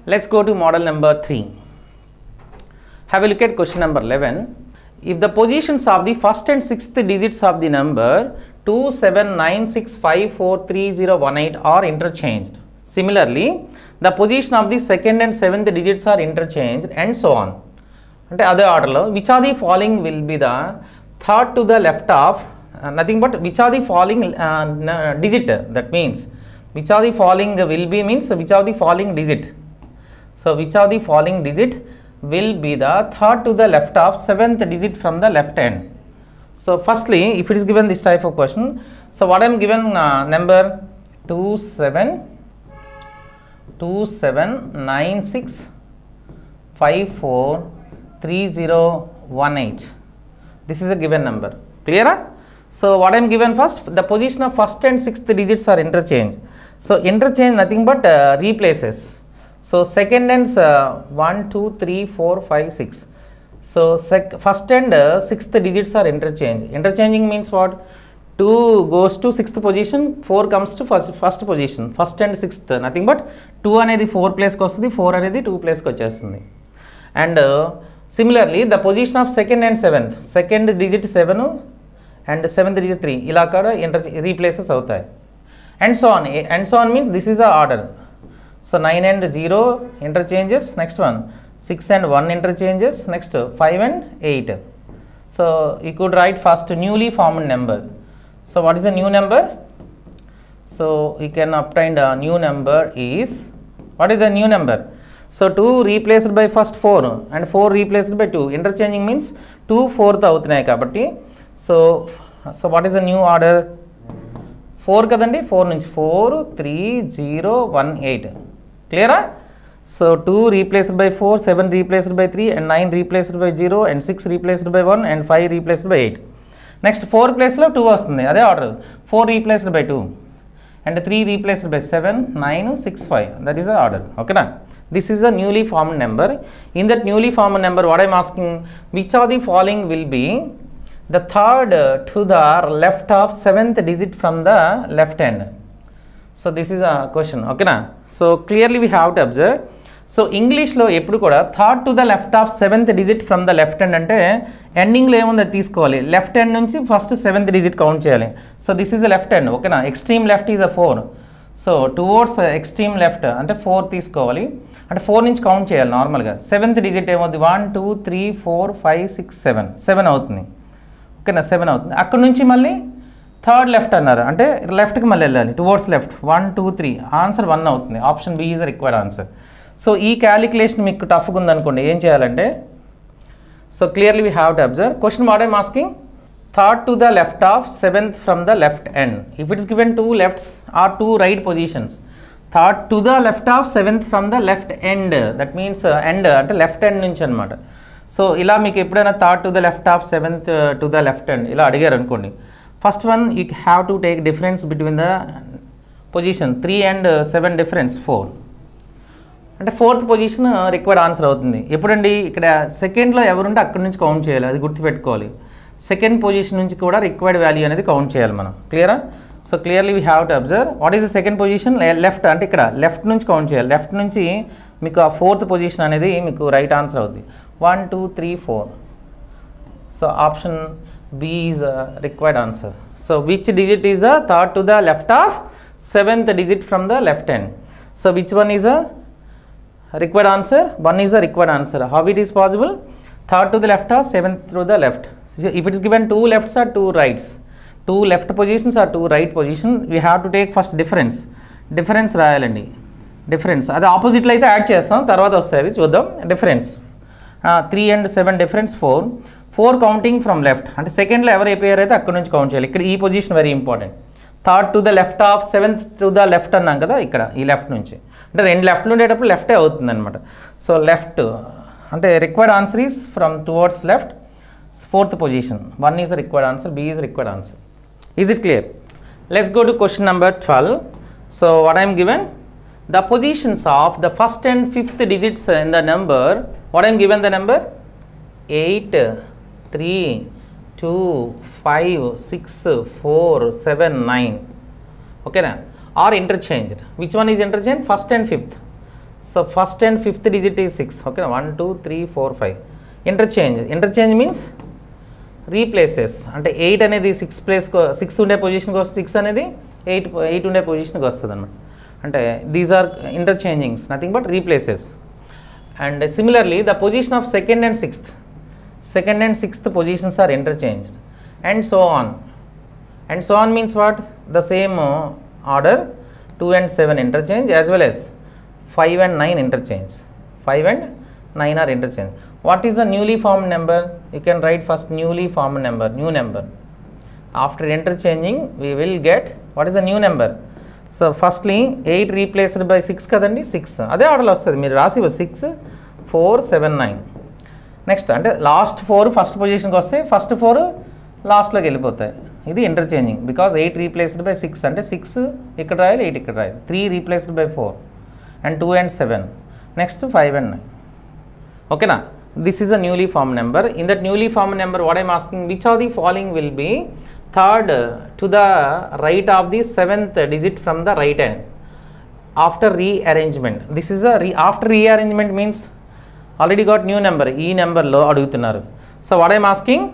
Let's go to model number 3. Have a look at question number 11. If the positions of the first and sixth digits of the number 2796543018 are interchanged. Similarly, the position of the second and seventh digits are interchanged and so on. అంటే అదే ఆర్డర్లో which are the following will be the third to the left of nothing but which are the following digit, that means which are the following will be means which are the following digit. So which are the following digit will be the third to the left of seventh digit from the left end. So firstly, if it is given this type of question, so what I am given number 2796543018. This is a given number. Clear? So what I am given first, the position of first and sixth digits are interchanged. So interchange nothing but replaces. So second and 1 2 3 4 5 6. So first and sixth digits are interchanged. Interchanging means what? 2 goes to sixth position, 4 comes to first position. First and sixth nothing but 2 అనేది 4 ప్లేస్కి వస్తుంది, 4 అనేది 2 ప్లేస్కి వచ్చేస్తుంది. And similarly the position of second and seventh, second digit 7 and seventh digit 3 ఇలా కూడా replaces అవుతాయి. And so on means this is the order. So 9 and 0 interchanges, next one 6 and 1 interchanges, next 5 and 8. So you could write first newly formed number. So what is the new number? So you can obtain the new number is, what is the new number? So 2 replaced by first 4 and 4 replaced by 2. Interchanging means 2 4th అవుతున్నాయి కాబట్టి so what is the new order? 4 కదండి, 4 నుంచి 4 3 0 1 8. Clear? So 2 replaced by 4, 7 replaced by 3 and 9 replaced by 0 and 6 replaced by 1 and 5 replaced by 8. Next 4 place లో 2 వస్తుంది, అదే order. 4 replaced by 2 and 3 replaced by 7 9 6 5. That is the order. Okay na? This is a newly formed number. In that newly formed number, what I am asking, which of the following will be the third to the left of seventh digit from the left end? So this is a question. Okay na? So clearly we have to observe. So English లో ఎప్పుడు కూడా third to the left of seventh digit from the left end అంటే ఎండింగ్లో ఏముందో తీసుకోవాలి, left end నుంచి first seventh digit count చేయాలి. So this is left end. ఓకేనా? Extreme left is 4. So towards extreme left అంటే 4 తీసుకోవాలి, అంటే 4 నుంచి కౌంట్ చేయాలి నార్మల్గా. సెవెంత్ డిజిట్ ఏమవుతుంది? 1 2 3 4 5 6 7 అవుతుంది. ఓకేనా? 7 అవుతుంది. అక్కడ నుంచి మళ్ళీ థర్డ్ లెఫ్ట్ అన్నారు అంటే లెఫ్ట్కి మళ్ళీ వెళ్ళాలి, టువర్డ్స్ లెఫ్ట్. 1 2 3 ఆన్సర్ 1 అవుతుంది. Option B is required answer. So ఈ క్యాలిక్యులేషన్ మీకు టఫ్గా ఉందనుకోండి, ఏం చేయాలంటే, so clearly we have to observe. Question what I'm asking, third to the left of seventh from the left end. If it's given 2 lefts or 2 right positions, third to the left of seventh from the left end, that means end అంటే left end నుంచి అనమాట. So ఇలా మీకు ఎప్పుడైనా third to the left of seventh to the left end ఇలా అడిగారు అనుకోండి, first one you have to take difference between the position 3 and 7 difference 4 అంటే ఫోర్త్ పొజిషన్ రిక్వైర్డ్ ఆన్సర్ అవుతుంది. ఎప్పుడండి? ఇక్కడ సెకండ్లో ఎవరుంటే అక్కడి నుంచి కౌంట్ చేయాలి, అది గుర్తుపెట్టుకోవాలి. సెకండ్ పొజిషన్ నుంచి కూడా రిక్వైర్డ్ వాల్యూ అనేది కౌంట్ చేయాలి మనం. క్లియరా? So clearly we have to observe what is the second position. Left అంటే ఇక్కడ లెఫ్ట్ నుంచి కౌంట్ చేయాలి. లెఫ్ట్ నుంచి మీకు ఆ ఫోర్త్ పొజిషన్ అనేది మీకు రైట్ ఆన్సర్ అవుతుంది. 1 2 3 4. So option B is required answer. So which digit is the third to the left of seventh digit from the left end? So which one is a required answer? 1 is a required answer. How it is possible? Third to the left of seventh through the left. So if it is given 2 lefts or 2 rights, 2 left positions or 2 right position, we have to take first difference. Difference రాయాలండి. Difference అది ఆపోజిట్లో అయితే add చేస్తాం, తర్వాత వస్తాయి చూద్దాం. Difference 3 and 7 difference 4 counting from left అంటే సెకండ్లో ఎవరు అయిపోయారు అయితే అక్కడ నుంచి కౌంట్ చేయాలి. ఇక్కడ ఈ position very important. Third to the left of seventh to the left అన్నాం కదా, ఇక్కడ ఈ లెఫ్ట్ నుంచి అంటే 2 లెఫ్ట్లు ఉండేటప్పుడు లెఫ్టే అవుతుంది అనమాట. సో లెఫ్ట్ అంటే required answer is from towards left, fourth position. 1 is required answer, B is required answer. Is it clear? Let's go to question number 12. So what I'm given, the positions of the first and fifth digits in the number, what I am given the number 8 3 2 5 6 4 7 9, okay na, are interchanged. Which one is interchanged? First and fifth. So first and fifth digit is 6. Okay, 1 2 3 4 5. Interchange means replaces. అంటే 8 అనేది 6 ఉండే పొజిషన్కి వస్తుంది, 6 అనేది 8 ఉండే పొజిషన్కి వస్తుంది అనమాట. అంటే these are interchangings, nothing but replaces. And similarly the position of second and sixth positions are interchanged and so on. And so on means what? The same order, 2 and 7 interchange as well as 5 and 9 interchange. 5 and 9 are interchanged. What is the newly formed number? You can write first newly formed number, new number. After interchanging, we will get what is the new number. So firstly 8 replaced by 6 kadandi, 6. Ade order lo vastadi. Meer rasi 6 4 7 9. Next ante last 4 first position ki vaste, first 4 last loki vellipotayi. ఇది interchanging because 8 replaced by 6 అంటే 6 ఇక్కడ రాయాలి, 8 ఇక్కడ రాయాలి. 3 replaced by 4 and 2 and 7. Next 5 and 9. ఓకేనా? This is a newly form number. In that newly form number what I'm asking, which of the following will be third to the right of the 7th digit from the right hand after rearrangement. This is after rearrangement means already got new number. ఈ నెంబర్లో అడుగుతున్నారు. So what I'm asking,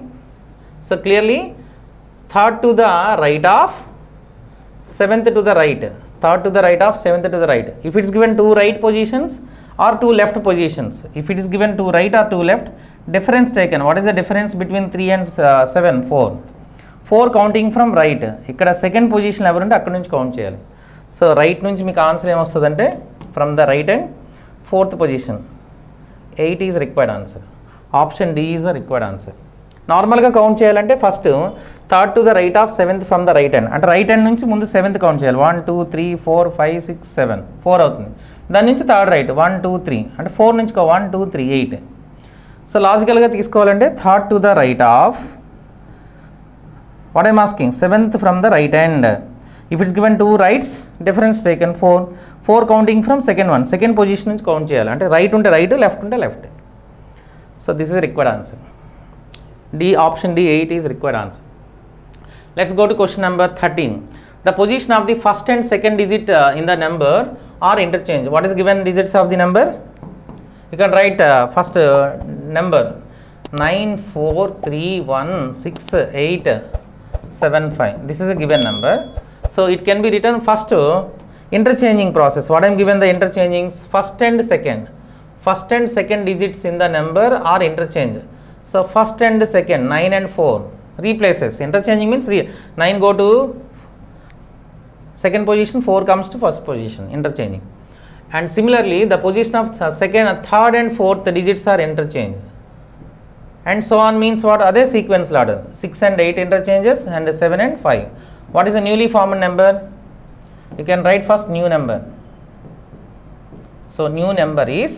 so clearly third to the right of 7th to the right, third to the right of 7th to the right. If it is given 2 right positions or 2 left positions, if it is given 2 right or 2 left, difference taken. What is the difference between 3 and 7? 4 counting from right. ఇక్కడ second position ఎవరుంటే అక్కడ నుంచి count చేయాలి. So right నుంచి మీకు answer ఏమొస్తుందంటే from the right and 4th position 8 is required answer. Option D is the required answer. నార్మల్గా count చేయాలంటే first third to the right of 7th from the right hand, అంటే right hand నుంచి ముందు 7th count చేయాలి. 1 2 3 4 5 6 7 4 అవుతుంది. దాని నుంచి third right 1 2 3 అంటే 4 నుంచి 1 2 3 8. సో లాజికల్గా తీసుకోవాలంటే third to the right of what I'm asking 7th from the right hand. If it's given 2 rights, difference taken 4 counting from second position నుంచి కౌంట్ చేయాలి. అంటే రైట్ ఉంటే రైట్, లెఫ్ట్ ఉంటే left. So this is required answer. D, option D, 8 is required answer. Let's go to question number 13. The position of the first and second digit in the number are interchanged. What is given digits of the number? You can write first number 9 4 3 1 6 8 7 5. This is a given number. So it can be written first interchanging process. What I am given the interchanging, first and second digits in the number are interchanged. So first and second 9 and 4 replaces. Interchanging means 9 go to second position, 4 comes to first position. Interchanging. And similarly the position of third and fourth digits are interchanged. And so on means what? Other sequence order. 6 and 8 interchanges and 7 and 5. What is a newly formed number? You can write first new number. So new number is,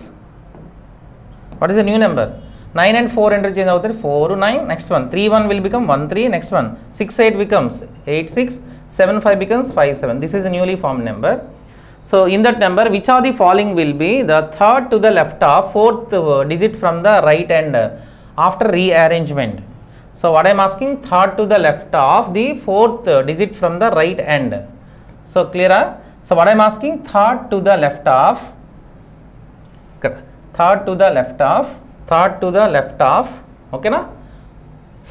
what is the new number? 9 and 4 interchange అవుతాయి, 4 9. Next one 3 1 will become 1 3. Next one 6 8 becomes 8 6. 7 5 becomes 5 7. This is a newly formed number. So in that number, which of the following will be the third to the left of 4th digit from the right hand after rearrangement? So what I am asking, third to the left of the 4th digit from the right hand. So clear? So what I am asking, third to the left of okay na,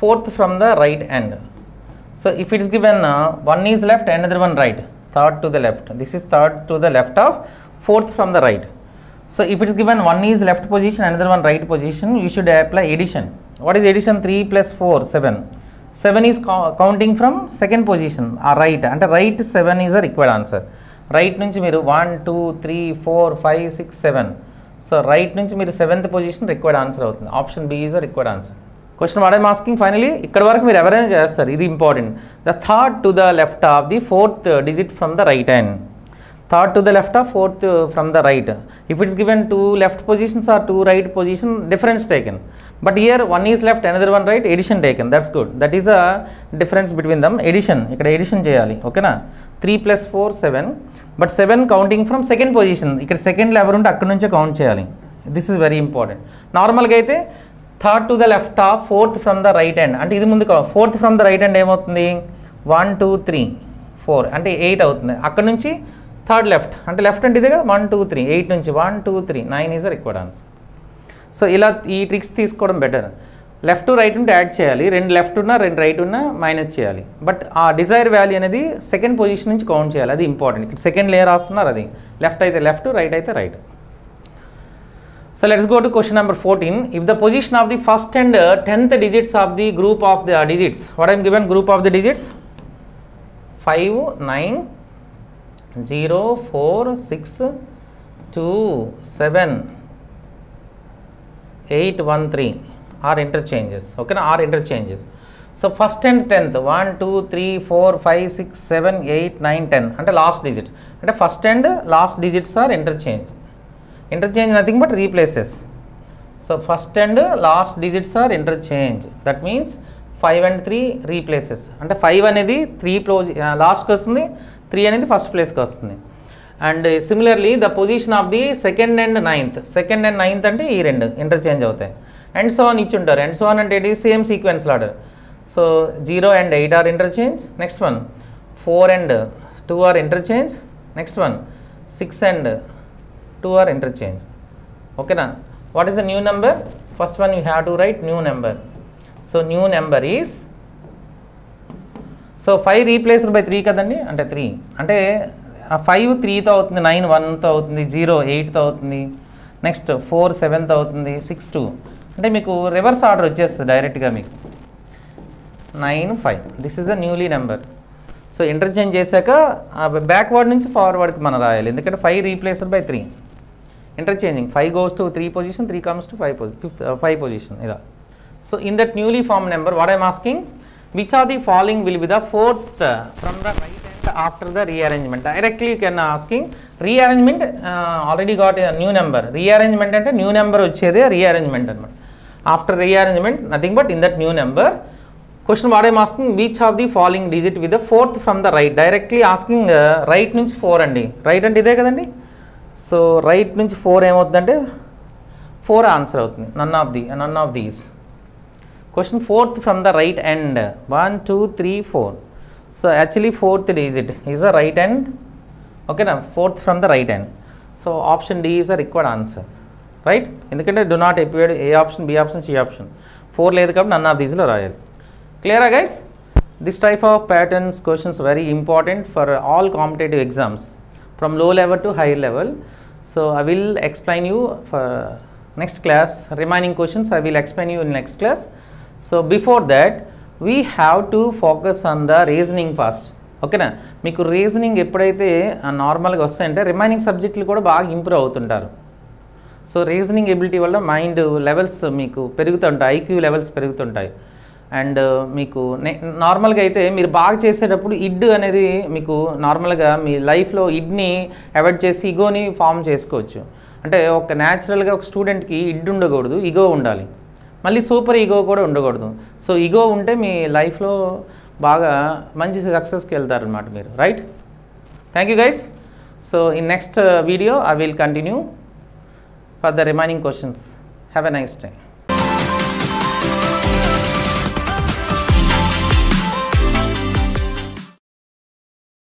4th from the right hand. So if it is given one is left, another one right, third to the left. This is third to the left of 4th from the right. So if it is given one is left position, another one right position, you should apply addition. What is addition? 3 plus 4 7. 7 is counting from second position right, and right 7 is a required answer. Right నుంచి మీరు 1 2 3 4 5 6 7. So right నుంచి మీరు 7th position required answer అవుతుంది. Option B is the required answer. Question what I'm asking finally, ఇక్కడ వరకు మీరు ఎవరైనా చేస్తారు, ఇది important. The third to the left of the 4th digit from the right hand. third to the left of 4th from the right. If it is given 2 left positions or 2 right position, difference taken. But here one is left, another one right, addition taken. That's good. That is a difference between them. Addition. Ikkada addition cheyali. Okay na? 3 plus 4 7. But 7 counting from second position. Ikkada second level unte akkadi nunche count cheyali. This is very important. Normal ga aithe third to the left of 4th from the right hand. Ante idi mundu 4th from the right hand em avutundi 1 2 3 4 ante 8 avutundi. Akkadi nunchi third left అంటే left అంటే ఇదే కదా 1 2 3 8 నుంచి 1 2 3 9 is required answer. So ఇలా ఈ tricks తీసుకోవడం better. Left right ఉంటే add చేయాలి, 2 లెఫ్ట్ ఉన్నా 2 రైట్ ఉన్నా మైనస్ చేయాలి. బట్ ఆ డిజైర్ వాల్యూ అనేది సెకండ్ పొజిషన్ నుంచి కౌంట్ చేయాలి, అది ఇంపార్టెంట్. ఇక్కడ సెకండ్ లేయర్ రాస్తున్నారు, అది లెఫ్ట్ అయితే లెఫ్ట్, రైట్ అయితే right. So let's go to question number 14. If the position of the first and 10th digits of the group of the digits, what I am given group of the digits? 5, 9, 0, 4, 6, 2, 7, 8, 1, 3 are interchanges. Okay, na, are interchanges. So first and 10th 1, 2, 3, 4, 5, 6, 7, 8, 9, 10 అంటే last digit. అంటే first and last digits are interchange. Interchange nothing but replaces. So first and last digits are interchange. That means 5 and 3 replaces. అంటే 5 అనేది 3 లాస్ట్కి వస్తుంది, 3 అనేది first ప్లేస్కి వస్తుంది. And similarly the position of the second and ninth అంటే ఈ రెండు ఇంటర్చేంజ్ అవుతాయి. అండ్ సో అని ఇచ్చి ఉంటారు. అండ్ సో అని అంటే ఇది same sequence order. So 0 and 8 are interchange. Next one 4 and 2 are interchange. Next one 6 and 2 are interchange. Okay na? What is the new number? First one you have to write new number. So new number is, so 5 replaced by 3 kadandi, ante 3 ante 5 3 తో అవుతుంది, 9 1 తో అవుతుంది, 0 8 తో అవుతుంది, next 4 7 తో అవుతుంది, 6 2 అంటే మీకు రివర్స్ ఆర్డర్ వచ్చేస్తుంది డైరెక్ట్గా మీకు 9 5. This is a newly number. So interchange చేశాక బ్యాక్వర్డ్ నుంచి ఫార్వర్డ్కి మనం రాయాలి, ఎందుకంటే 5 replaced by 3 interchanging. 5 goes to 3 position, 3 comes to 5 position. So in that newly formed number, what I am asking, which of the following will be the fourth from the right hand after the rearrangement? Directly you can asking rearrangement, already got a new number. Rearrangement ante new number vachede rearrangement anamata. After rearrangement nothing but in that new number. Question what I am asking, which of the following digit with the fourth from the right? Directly asking right నుంచి 4 అండి, right అంటే ఇదే కదండి. So right నుంచి 4 ఏమవుతుందంటే 4 answer అవుతుంది, none of these. Question fourth from the right end 1 2 3 4. So actually fourth digit is the right end. ఓకేనా, fourth from the right end. So option D is the required answer, right. ఎందుకంటే do not appeared A option, B option, C option. 4 లేదు కాబట్టి none of దీస్లో రాయాలి. Clear guys? This type of patterns questions very important for all competitive exams from low level to high level. So I will explain you for next class. Remaining questions I will explain you in next class. So before that we have to focus on the reasoning first. ఓకేనా, మీకు reasoning ఎప్పుడైతే నార్మల్గా వస్తాయంటే remaining సబ్జెక్టులు కూడా బాగా improve అవుతుంటారు. So reasoning ability వల్ల మైండ్ లెవెల్స్ మీకు పెరుగుతుంటాయి, ఐక్యూ లెవెల్స్ పెరుగుతుంటాయి. అండ్ మీకు నార్మల్గా అయితే మీరు బాగా చేసేటప్పుడు ఇడ్ అనేది మీకు నార్మల్గా మీ లైఫ్లో ఇడ్ని అవాయిడ్ చేసి ఇగోని ఫామ్ చేసుకోవచ్చు. అంటే ఒక న్యాచురల్గా ఒక స్టూడెంట్కి ఇడ్ ఉండకూడదు, ఇగో ఉండాలి. మళ్ళీ సూపర్ ఈగో కూడా ఉండకూడదు. సో ఈగో ఉంటే మీ లైఫ్లో బాగా మంచి సక్సెస్కి వెళ్తారనమాట మీరు, right. Thank you guys. So in next video I will continue for the remaining questions. Have a nice day.